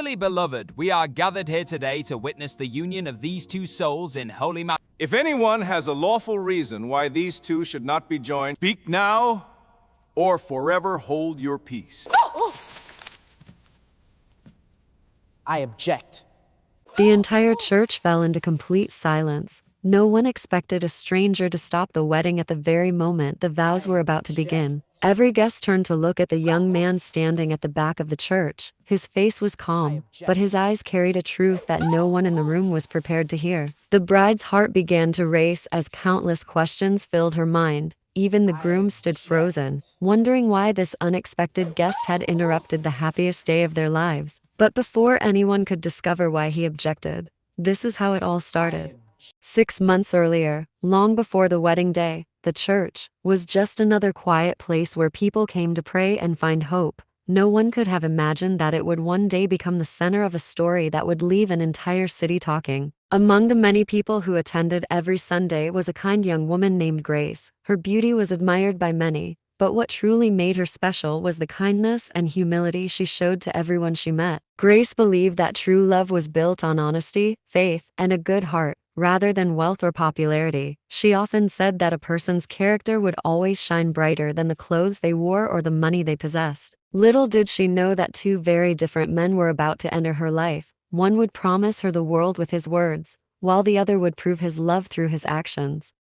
Dearly beloved, we are gathered here today to witness the union of these two souls in holy match. If anyone has a lawful reason why these two should not be joined, speak now or forever hold your peace. I object. The entire church fell into complete silence. No one expected a stranger to stop the wedding at the very moment the vows were about to begin. Every guest turned to look at the young man standing at the back of the church. His face was calm, but his eyes carried a truth that no one in the room was prepared to hear. The bride's heart began to race as countless questions filled her mind. Even the groom stood frozen, wondering why this unexpected guest had interrupted the happiest day of their lives. But before anyone could discover why he objected, this is how it all started. 6 months earlier, long before the wedding day, the church was just another quiet place where people came to pray and find hope. No one could have imagined that it would one day become the center of a story that would leave an entire city talking. Among the many people who attended every Sunday was a kind young woman named Grace. Her beauty was admired by many, but what truly made her special was the kindness and humility she showed to everyone she met. Grace believed that true love was built on honesty, faith, and a good heart, rather than wealth or popularity. She often said that a person's character would always shine brighter than the clothes they wore or the money they possessed. Little did she know that two very different men were about to enter her life. One would promise her the world with his words, while the other would prove his love through his actions.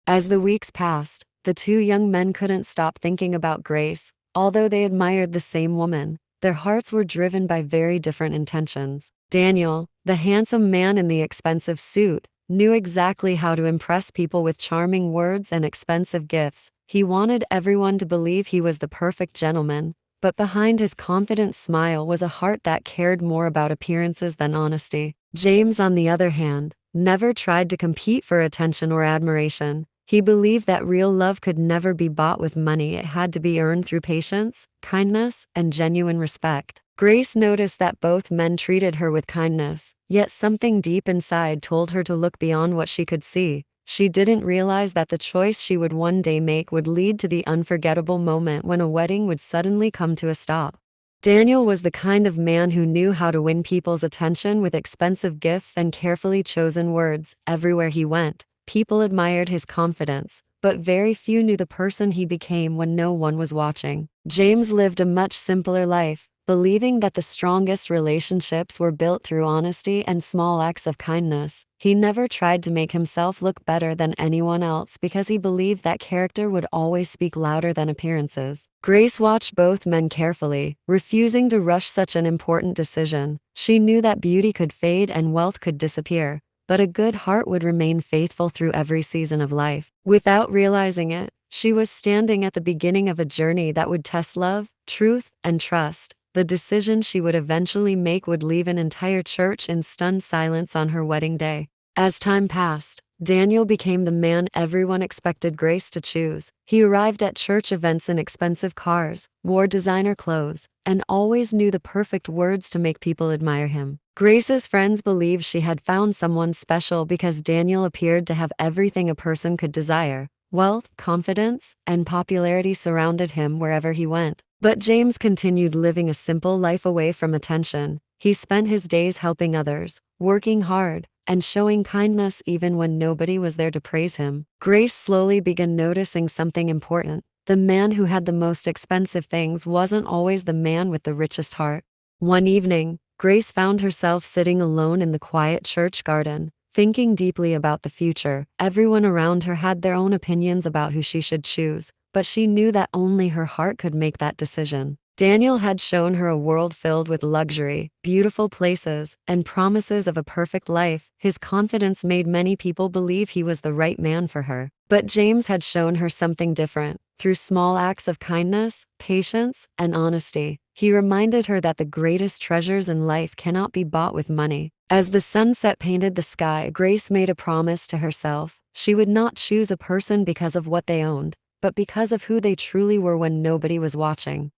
As the weeks passed, the two young men couldn't stop thinking about Grace. Although they admired the same woman, their hearts were driven by very different intentions. Daniel, the handsome man in the expensive suit, knew exactly how to impress people with charming words and expensive gifts. He wanted everyone to believe he was the perfect gentleman, but behind his confident smile was a heart that cared more about appearances than honesty. James, on the other hand, never tried to compete for attention or admiration. He believed that real love could never be bought with money. It had to be earned through patience, kindness, and genuine respect. Grace noticed that both men treated her with kindness, yet something deep inside told her to look beyond what she could see. She didn't realize that the choice she would one day make would lead to the unforgettable moment when a wedding would suddenly come to a stop. Daniel was the kind of man who knew how to win people's attention with expensive gifts and carefully chosen words. Everywhere he went, people admired his confidence, but very few knew the person he became when no one was watching. James lived a much simpler life, believing that the strongest relationships were built through honesty and small acts of kindness. He never tried to make himself look better than anyone else because he believed that character would always speak louder than appearances. Grace watched both men carefully, refusing to rush such an important decision. She knew that beauty could fade and wealth could disappear, but a good heart would remain faithful through every season of life. Without realizing it, she was standing at the beginning of a journey that would test love, truth, and trust. The decision she would eventually make would leave an entire church in stunned silence on her wedding day. As time passed, Daniel became the man everyone expected Grace to choose. He arrived at church events in expensive cars, wore designer clothes, and always knew the perfect words to make people admire him. Grace's friends believed she had found someone special because Daniel appeared to have everything a person could desire. Wealth, confidence, and popularity surrounded him wherever he went. But James continued living a simple life away from attention. He spent his days helping others, working hard, and showing kindness even when nobody was there to praise him. Grace slowly began noticing something important. The man who had the most expensive things wasn't always the man with the richest heart. One evening, Grace found herself sitting alone in the quiet church garden, thinking deeply about the future. Everyone around her had their own opinions about who she should choose, but she knew that only her heart could make that decision. Daniel had shown her a world filled with luxury, beautiful places, and promises of a perfect life. His confidence made many people believe he was the right man for her. But James had shown her something different. Through small acts of kindness, patience, and honesty, he reminded her that the greatest treasures in life cannot be bought with money. As the sunset painted the sky, Grace made a promise to herself. She would not choose a person because of what they owned, but because of who they truly were when nobody was watching.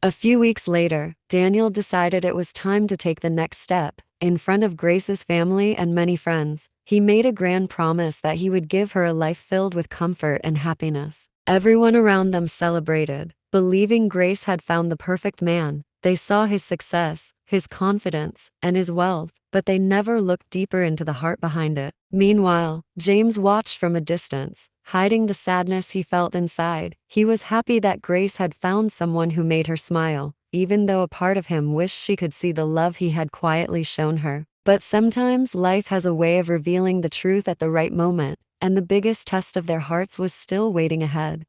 A few weeks later, Daniel decided it was time to take the next step. In front of Grace's family and many friends, he made a grand promise that he would give her a life filled with comfort and happiness. Everyone around them celebrated, believing Grace had found the perfect man. They saw his success, his confidence, and his wealth, but they never looked deeper into the heart behind it. Meanwhile, James watched from a distance, hiding the sadness he felt inside. He was happy that Grace had found someone who made her smile, even though a part of him wished she could see the love he had quietly shown her. But sometimes life has a way of revealing the truth at the right moment, and the biggest test of their hearts was still waiting ahead.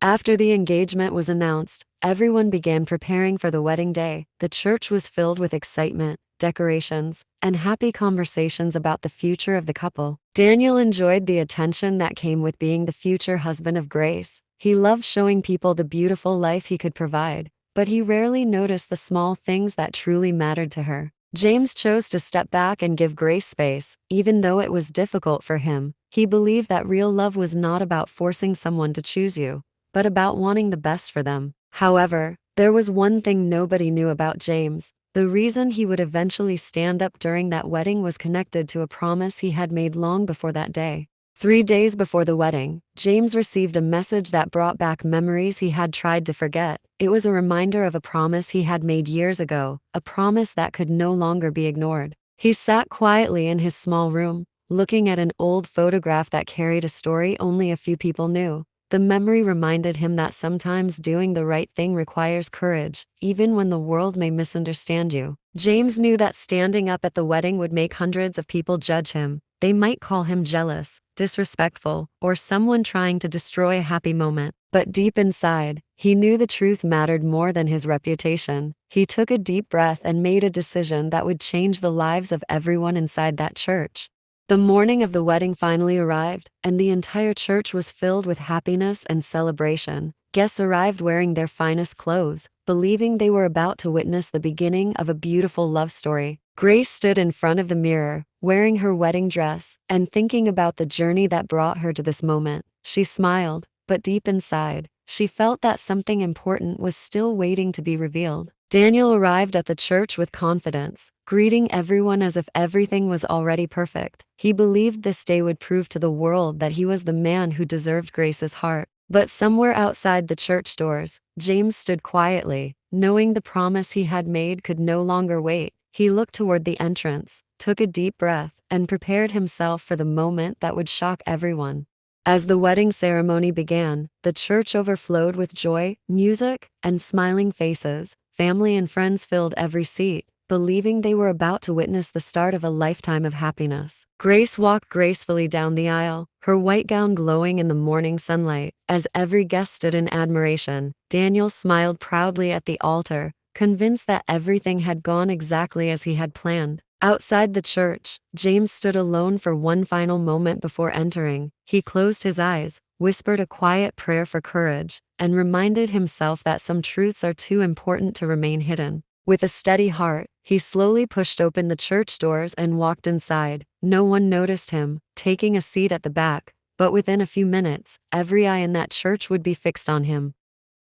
After the engagement was announced, everyone began preparing for the wedding day. The church was filled with excitement, decorations, and happy conversations about the future of the couple. Daniel enjoyed the attention that came with being the future husband of Grace. He loved showing people the beautiful life he could provide, but he rarely noticed the small things that truly mattered to her. James chose to step back and give Grace space, even though it was difficult for him. He believed that real love was not about forcing someone to choose you, but about wanting the best for them. However, there was one thing nobody knew about James. The reason he would eventually stand up during that wedding was connected to a promise he had made long before that day. 3 days before the wedding, James received a message that brought back memories he had tried to forget. It was a reminder of a promise he had made years ago, a promise that could no longer be ignored. He sat quietly in his small room, looking at an old photograph that carried a story only a few people knew. The memory reminded him that sometimes doing the right thing requires courage, even when the world may misunderstand you. James knew that standing up at the wedding would make hundreds of people judge him. They might call him jealous, disrespectful, or someone trying to destroy a happy moment. But deep inside, he knew the truth mattered more than his reputation. He took a deep breath and made a decision that would change the lives of everyone inside that church. The morning of the wedding finally arrived, and the entire church was filled with happiness and celebration. Guests arrived wearing their finest clothes, believing they were about to witness the beginning of a beautiful love story. Grace stood in front of the mirror, wearing her wedding dress, and thinking about the journey that brought her to this moment. She smiled, but deep inside, she felt that something important was still waiting to be revealed. Daniel arrived at the church with confidence, greeting everyone as if everything was already perfect. He believed this day would prove to the world that he was the man who deserved Grace's heart. But somewhere outside the church doors, James stood quietly, knowing the promise he had made could no longer wait. He looked toward the entrance, took a deep breath, and prepared himself for the moment that would shock everyone. As the wedding ceremony began, the church overflowed with joy, music, and smiling faces. Family and friends filled every seat, believing they were about to witness the start of a lifetime of happiness. Grace walked gracefully down the aisle, her white gown glowing in the morning sunlight. As every guest stood in admiration, Daniel smiled proudly at the altar, convinced that everything had gone exactly as he had planned. Outside the church, James stood alone for one final moment before entering. He closed his eyes, whispered a quiet prayer for courage, and reminded himself that some truths are too important to remain hidden. With a steady heart, he slowly pushed open the church doors and walked inside. No one noticed him, taking a seat at the back, but within a few minutes, every eye in that church would be fixed on him.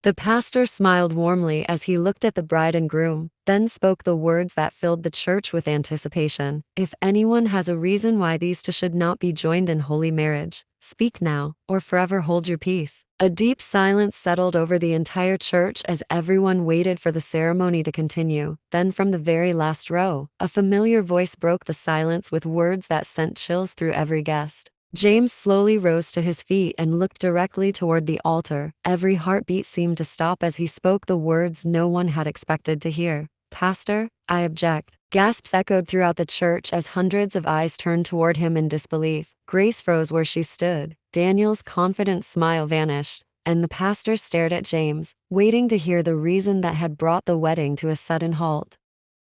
The pastor smiled warmly as he looked at the bride and groom, then spoke the words that filled the church with anticipation. If anyone has a reason why these two should not be joined in holy marriage, speak now, or forever hold your peace. A deep silence settled over the entire church as everyone waited for the ceremony to continue. Then from the very last row, a familiar voice broke the silence with words that sent chills through every guest. James slowly rose to his feet and looked directly toward the altar. Every heartbeat seemed to stop as he spoke the words no one had expected to hear. "Pastor, I object." Gasps echoed throughout the church as hundreds of eyes turned toward him in disbelief. Grace froze where she stood. Daniel's confident smile vanished, and the pastor stared at James, waiting to hear the reason that had brought the wedding to a sudden halt.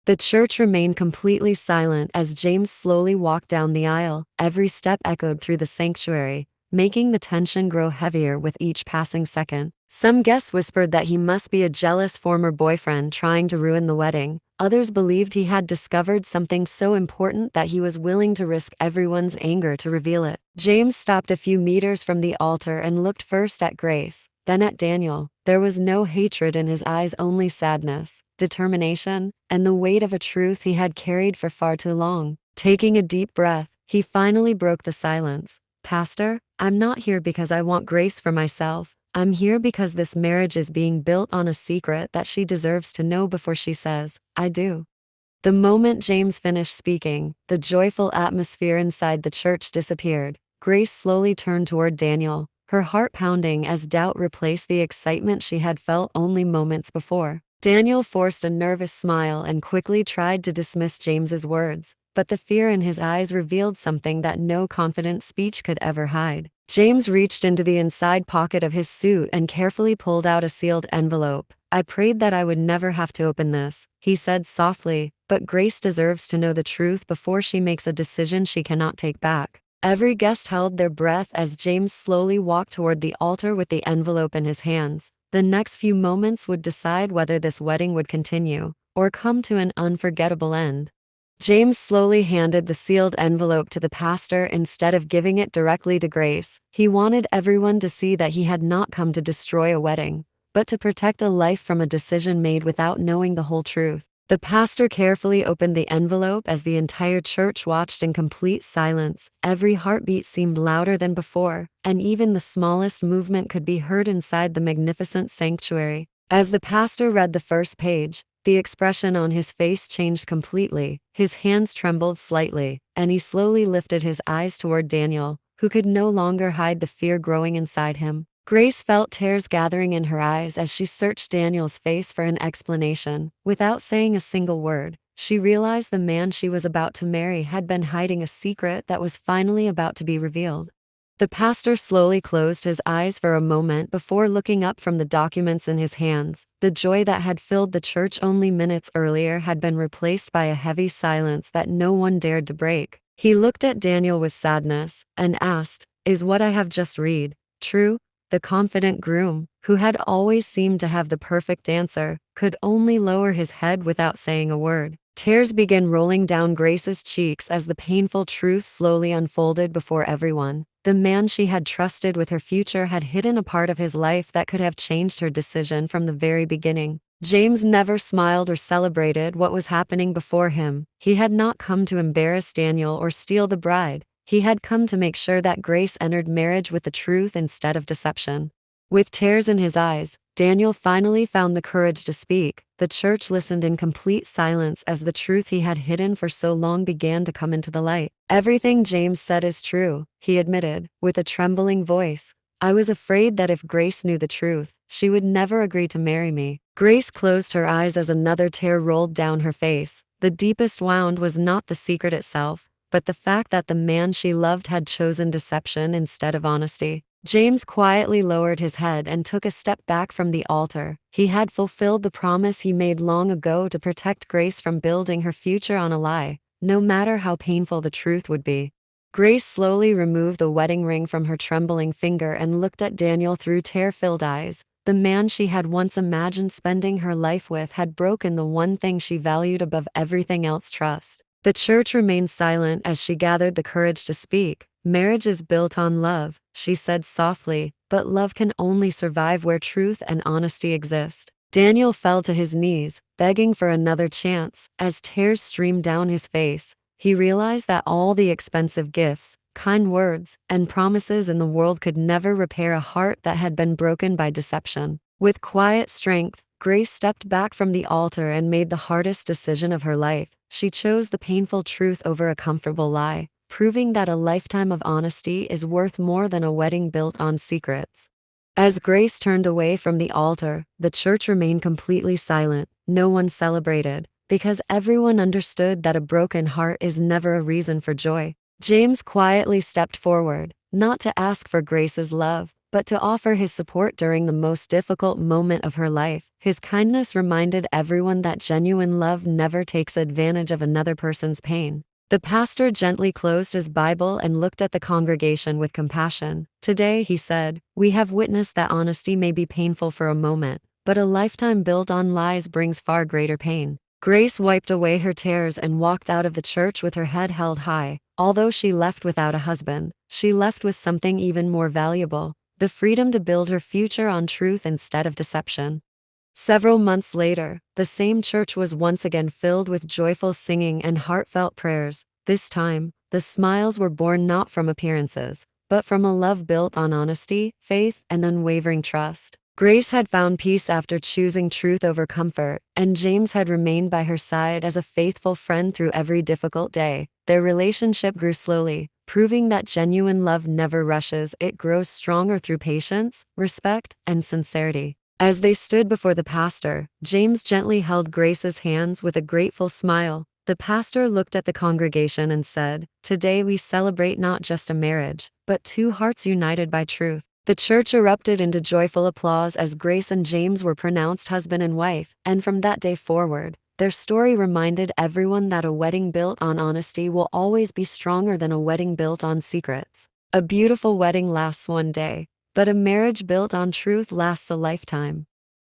The church remained completely silent as James slowly walked down the aisle. Every step echoed through the sanctuary, making the tension grow heavier with each passing second. Some guests whispered that he must be a jealous former boyfriend trying to ruin the wedding. Others believed he had discovered something so important that he was willing to risk everyone's anger to reveal it. James stopped a few meters from the altar and looked first at Grace, then at Daniel. There was no hatred in his eyes, only sadness, determination, and the weight of a truth he had carried for far too long. Taking a deep breath, he finally broke the silence. "Pastor, I'm not here because I want Grace for myself. I'm here because this marriage is being built on a secret that she deserves to know before she says, I do. The moment James finished speaking, the joyful atmosphere inside the church disappeared. Grace slowly turned toward Daniel, her heart pounding as doubt replaced the excitement she had felt only moments before. Daniel forced a nervous smile and quickly tried to dismiss James's words, but the fear in his eyes revealed something that no confident speech could ever hide. James reached into the inside pocket of his suit and carefully pulled out a sealed envelope. I prayed that I would never have to open this, he said softly, but Grace deserves to know the truth before she makes a decision she cannot take back. Every guest held their breath as James slowly walked toward the altar with the envelope in his hands. The next few moments would decide whether this wedding would continue or come to an unforgettable end. James slowly handed the sealed envelope to the pastor instead of giving it directly to Grace. He wanted everyone to see that he had not come to destroy a wedding, but to protect a life from a decision made without knowing the whole truth. The pastor carefully opened the envelope as the entire church watched in complete silence. Every heartbeat seemed louder than before, and even the smallest movement could be heard inside the magnificent sanctuary. As the pastor read the first page, the expression on his face changed completely. His hands trembled slightly, and he slowly lifted his eyes toward Daniel, who could no longer hide the fear growing inside him. Grace felt tears gathering in her eyes as she searched Daniel's face for an explanation. Without saying a single word, she realized the man she was about to marry had been hiding a secret that was finally about to be revealed. The pastor slowly closed his eyes for a moment before looking up from the documents in his hands. The joy that had filled the church only minutes earlier had been replaced by a heavy silence that no one dared to break. He looked at Daniel with sadness and asked, "Is what I have just read true?" The confident groom, who had always seemed to have the perfect answer, could only lower his head without saying a word. Tears began rolling down Grace's cheeks as the painful truth slowly unfolded before everyone. The man she had trusted with her future had hidden a part of his life that could have changed her decision from the very beginning. James never smiled or celebrated what was happening before him. He had not come to embarrass Daniel or steal the bride. He had come to make sure that Grace entered marriage with the truth instead of deception. With tears in his eyes, Daniel finally found the courage to speak. The church listened in complete silence as the truth he had hidden for so long began to come into the light. "Everything James said is true," he admitted, with a trembling voice. "I was afraid that if Grace knew the truth, she would never agree to marry me." Grace closed her eyes as another tear rolled down her face. The deepest wound was not the secret itself, but the fact that the man she loved had chosen deception instead of honesty. James quietly lowered his head and took a step back from the altar. He had fulfilled the promise he made long ago to protect Grace from building her future on a lie, no matter how painful the truth would be. Grace slowly removed the wedding ring from her trembling finger and looked at Daniel through tear-filled eyes. The man she had once imagined spending her life with had broken the one thing she valued above everything else: trust. The church remained silent as she gathered the courage to speak. "Marriage is built on love," she said softly, "but love can only survive where truth and honesty exist." Daniel fell to his knees, begging for another chance. As tears streamed down his face, he realized that all the expensive gifts, kind words, and promises in the world could never repair a heart that had been broken by deception. With quiet strength, Grace stepped back from the altar and made the hardest decision of her life. She chose the painful truth over a comfortable lie, proving that a lifetime of honesty is worth more than a wedding built on secrets. As Grace turned away from the altar, the church remained completely silent. No one celebrated, because everyone understood that a broken heart is never a reason for joy. James quietly stepped forward, not to ask for Grace's love, but to offer his support during the most difficult moment of her life. His kindness reminded everyone that genuine love never takes advantage of another person's pain. The pastor gently closed his Bible and looked at the congregation with compassion. "Today," he said, "we have witnessed that honesty may be painful for a moment, but a lifetime built on lies brings far greater pain." Grace wiped away her tears and walked out of the church with her head held high. Although she left without a husband, she left with something even more valuable: the freedom to build her future on truth instead of deception. Several months later, the same church was once again filled with joyful singing and heartfelt prayers. This time, the smiles were born not from appearances, but from a love built on honesty, faith, and unwavering trust. Grace had found peace after choosing truth over comfort, and James had remained by her side as a faithful friend through every difficult day. Their relationship grew slowly, proving that genuine love never rushes, it grows stronger through patience, respect, and sincerity. As they stood before the pastor, James gently held Grace's hands with a grateful smile. The pastor looked at the congregation and said, "Today we celebrate not just a marriage, but two hearts united by truth." The church erupted into joyful applause as Grace and James were pronounced husband and wife, and from that day forward, their story reminded everyone that a wedding built on honesty will always be stronger than a wedding built on secrets. A beautiful wedding lasts one day, but a marriage built on truth lasts a lifetime.